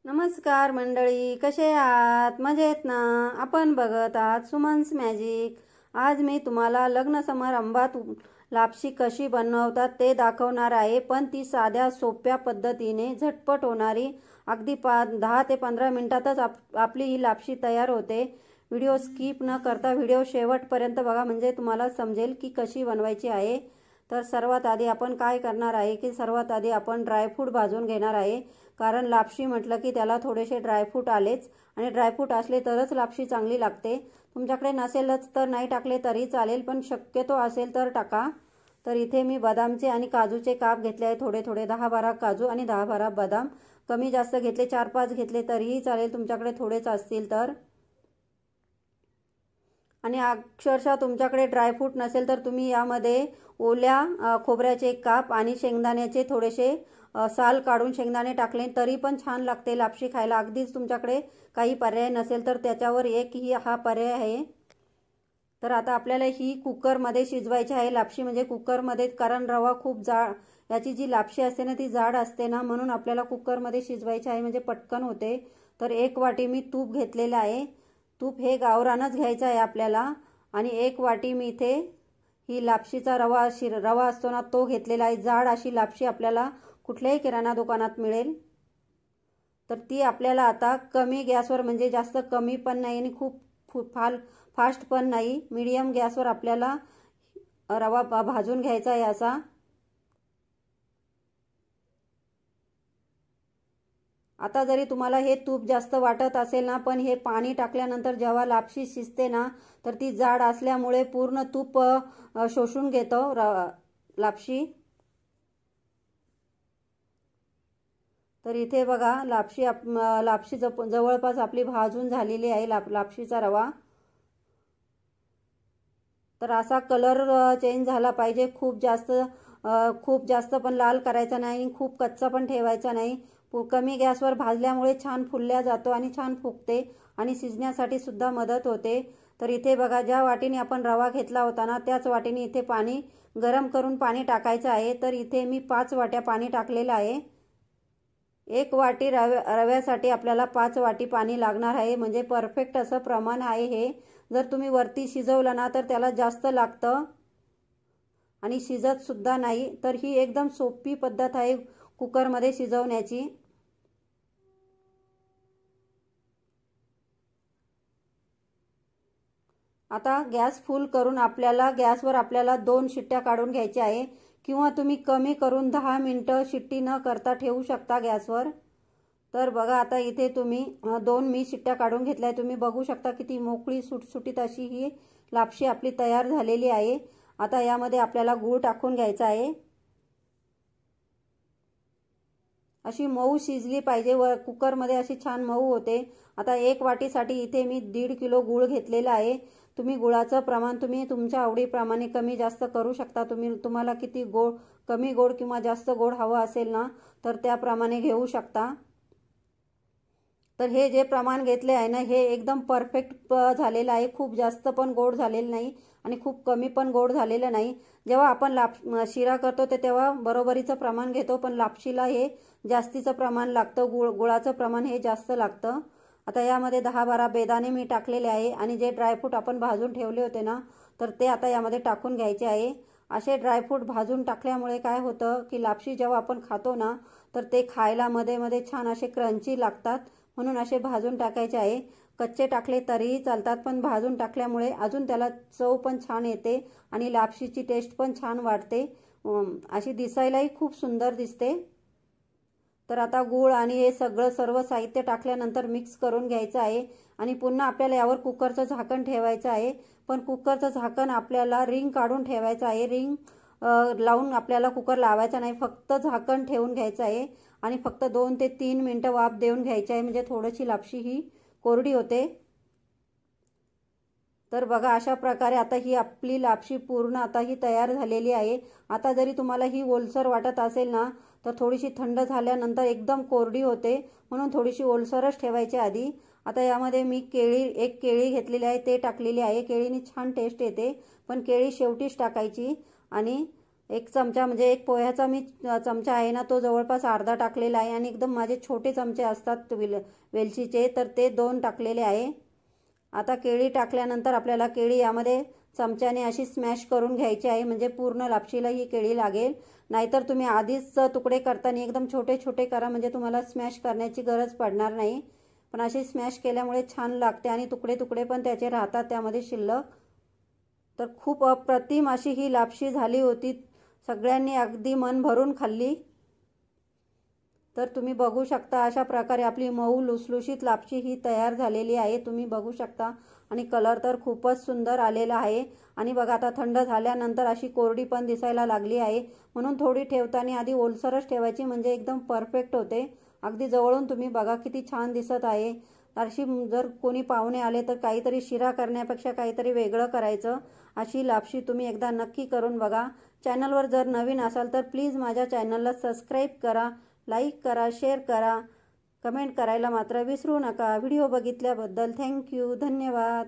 नमस्कार मंडळी, कसे आहात? मजेत ना? आपण बघत आहात सुमन्स मॅजिक. आज मी तुम्हाला लग्न समारंभात लापशी कशी बनवतात ते दाखवणार आहे, पण ती साध्या सोप्या पद्धतीने झटपट होणारी. अगदी 10 ते 15 मिनिटातच आपली ही लापशी तयार होते. व्हिडिओ स्किप न करता व्हिडिओ शेवटपर्यंत बघा, म्हणजे तुम्हाला समजेल की कशी बनवायची आहे. तर सर्वात आधी आपण काय करणार आहे की सर्वात आधी आपण ड्रायफ्रूट भाजून घेणार आहे, कारण लापशी म्हटलं की त्याला थोडेसे ड्रायफ्रूट आलेच, आणि ड्रायफ्रूट असले तरच लापशी चांगली लागते. तुमच्याकडे नसेलच तर नाही टाकले तरी चालेल, पण शक्यतो असेल तर टाका. तर इथे मी बदामचे आणि काजूचे काप घेतले आहे, थोडे थोडे 10-12 काजू आणि 10-12 बदाम. कमी जास्त घेतले, 4-5 घेतले तरीही चालेल तुमच्याकडे थोडेच असतील तर. आणि अक्षरशः तुमच्याकडे ड्रायफ्रूट नसेल तर तुम्ही यामध्ये ओल्या खोबऱ्याचे काप आणि शेंगदाण्याचे थोडेसे साल काढून शेंगदाणे टाकले तरी पण छान लागते लापशी खायला. अगदीच तुमच्याकडे काही पर्याय नसेल तर त्याच्यावर एक ही हा पर्याय आहे. तर आता आपल्याला ही कुकरमध्ये शिजवायची आहे लापशी, म्हणजे कुकरमध्ये, कारण रवा खूप जाड, याची जी लापशी असते ना ती जाड असते ना, म्हणून आपल्याला कुकरमध्ये शिजवायची आहे, म्हणजे पटकन होते. तर 1 वाटी मी तूप घेतलेलं आहे. तूप हे गावरानच घ्यायचं आहे आपल्याला. आणि 1 वाटी मी इथे ही लापशीचा रवा असतो ना तो घेतलेला आहे. जाड अशी लापशी आपल्याला कुठल्याही किराणा दुकानात मिळेल. तर ती आपल्याला आता कमी गॅसवर, म्हणजे जास्त कमी पण नाही आणि खूप फास्ट पण नाही, मीडियम गॅसवर आपल्याला रवा भाजून घ्यायचा आहे असा. आता जरी तुम्हाला हे तूप जास्त वाटत असेल ना, पण हे पाणी टाकल्यानंतर जेव्हा लापशी शिजते ना तर ती जाड असल्यामुळे पूर्ण तूप शोषून घेतो लापशी. तर इथे बघा लापशी जवळपास आपली भाजून झालेली आहे लापशीचा रवा. तर असा कलर चेंज झाला पाहिजे, खूप जास्त पण लाल करायचा नाही, खूप कच्चा पण ठेवायचा नाही. कमी गॅसवर भाजल्यामुळे छान फुलल्या जातो आणि छान फुगते आणि शिजण्यासाठी सुद्धा मदत होते. तर इथे बघा, ज्या वाटीने आपण रवा घेतला होता ना त्याच वाटीने इथे पाणी गरम करून पाणी टाकायचं आहे. तर इथे मी 5 वाट्या पाणी टाकलेलं आहे. 1 वाटी रव्यासाठी आपल्याला 5 वाटी पाणी लागणार आहे, म्हणजे परफेक्ट असं प्रमाण आहे हे. जर तुम्ही वरती शिजवलं ना तर त्याला जास्त लागतं आणि शिजत सुद्धा नाही. तर ही एकदम सोपी पद्धत आहे कुकरमध्ये शिजवण्याची. आता गॅस फुल करून गॅसवर आपल्याला 2 शिट्ट्या काढून घ्यायच्या आहे, किंवा तुम्ही कमी करून 10 मिनिटं शिट्टी न करता ठेवू शकता गॅसवर. तर बघा, आता इथे तुम्ही 2 मी शिट्ट्या काढून घेतल्या. तुम्ही बघू शकता किती मोकळी सुटसुटीत अशी ही लापशी आपली तयार झालेली आहे. आता यामध्ये आपल्याला गूळ टाकून घ्यायचा आहे. अशी मऊ शिजली पाहिजे व कुकरमध्ये अशी छान मऊ होते. आता 1 वाटीसाठी इथे मी 1.5 किलो गूळ घेतलेला आहे. तुम्ही गुळाचं प्रमाण तुम्ही तुमच्या आवडीप्रमाणे कमी जास्त करू शकता. तुम्हाला किती कमी गोड किंवा जास्त गोड हवं असेल ना तर त्याप्रमाणे घेऊ शकता. तर हे जे प्रमाण घेतले आहे ना हे एकदम परफेक्ट झालेलं आहे. खूप जास्त पण गोड झालेलं नाही आणि खूप कमी पण गोड झालेलं नाही. जेव्हा आपण शिरा करतो तेव्हा बरोबरीचं प्रमाण घेतो, पण लापशीला हे जास्तीचं प्रमाण लागतं, गुळाचं प्रमाण हे जास्त लागतं. आता यामध्ये 10-12 बेदाणे मी टाकलेले आहे आणि जे ड्रायफ्रूट आपण भाजून ठेवले होते ना तर ते आता यामध्ये टाकून घ्यायचे आहे. असे ड्रायफ्रूट भाजून टाकल्यामुळे काय होतं की लापशी जेव्हा आपण खातो ना तर ते खायला मध्ये मध्ये छान असे क्रंची लागतात, म्हणून असे भाजून टाकायचे आहे. कच्चे टाकले तरीही चालतात, पण भाजून टाकल्यामुळे अजून त्याला चव पण छान येते आणि लापशीची टेस्ट पण छान वाढते, अशी दिसायलाही खूप सुंदर दिसते. तर आता गूळ आणि हे सर्व साहित्य टाकल्यानंतर मिक्स करून घ्यायचं आहे आणि पुन्हा आपल्याला यावर कुकरचं झाकण ठेवायचं आहे. पण कुकरचं झाकण आपल्याला रिंग काढून ठेवायचं आहे. रिंग लावून आपल्याला कुकर लावायचा नाही, फक्त झाकण ठेवून घ्यायचं आहे आणि फक्त 2 ते 3 मिनिटं वाफ देऊन घ्यायची आहे, म्हणजे थोडीशी लापशी ही कोरडी होते. तर बघा, अशा प्रकारे आता ही आपली लापशी पूर्ण आता ही तयार झालेली आहे. आता जरी तुम्हाला ही ओलसर वाटत असेल ना तर थोडीशी थंड झाल्यानंतर एकदम कोरडी होते, म्हणून थोडीशी ओलसरच ठेवायची आधी. आता यामध्ये मी 1 केळी घेतलेली आहे ते टाकलेली आहे. केळीने छान टेस्ट येते, पण केळी शेवटीच टाकायची. आणि एक चमचा म्हणजे एक पोह्याचा मी चमचा आहे ना तो जवळपास अर्धा टाकलेला आहे आणि एकदम माझे छोटे चमचे असतात वेलचीचे तर ते 2 टाकलेले आहे। आता केळी टाकल्यानंतर आपल्याला केळी यामध्ये चमच्याने अशी स्मॅश करून घ्यायची आहे म्हणजे पूर्ण लापशीला ही केळी लागेल। नाहीतर तुम्ही आधीच तुकडे करताना एकदम छोटे छोटे करा म्हणजे तुम्हाला स्मॅश करण्याची गरज पडणार नाही, पण अशी स्मॅश केल्यामुळे छान लागते आणि तुकडे तुकडे पण त्याचे राहतात त्यामध्ये शिल्लक। तर खूप अप्रतिम अशी ही लापशी झाली होती, सगळ्यांनी अगदी मन भरून खाल्ली। तर तुम्ही बघू शकता अशा प्रकारे आपली मऊ लुसलुशीत लापशी ही तयार झालेली आहे, तुम्ही बघू शकता। आणि कलर तर खूपच सुंदर आलेला आहे आणि बघा आता थंड झाल्यानंतर अशी कोरडी पण दिसायला लागली आहे, म्हणून थोडी ठेवताना आधी ओलसरच ठेवायची म्हणजे एकदम परफेक्ट होते। अगदी जवळून तुम्ही बघा किती छान दिसत आहे। अशी जर कोणी पाहुणे आले तर काहीतरी शिरा करण्यापेक्षा काहीतरी वेगळं करायचं। अशी लापशी तुम्ही एकदा नक्की करून बघा। चॅनलवर जर नवीन असाल तर प्लीज माझ्या चॅनलला सबस्क्राईब करा, लाईक करा, शेअर करा, कमेंट करायला मात्र विसरू नका। व्हिडिओ बघितल्याबद्दल थँक्यू, धन्यवाद।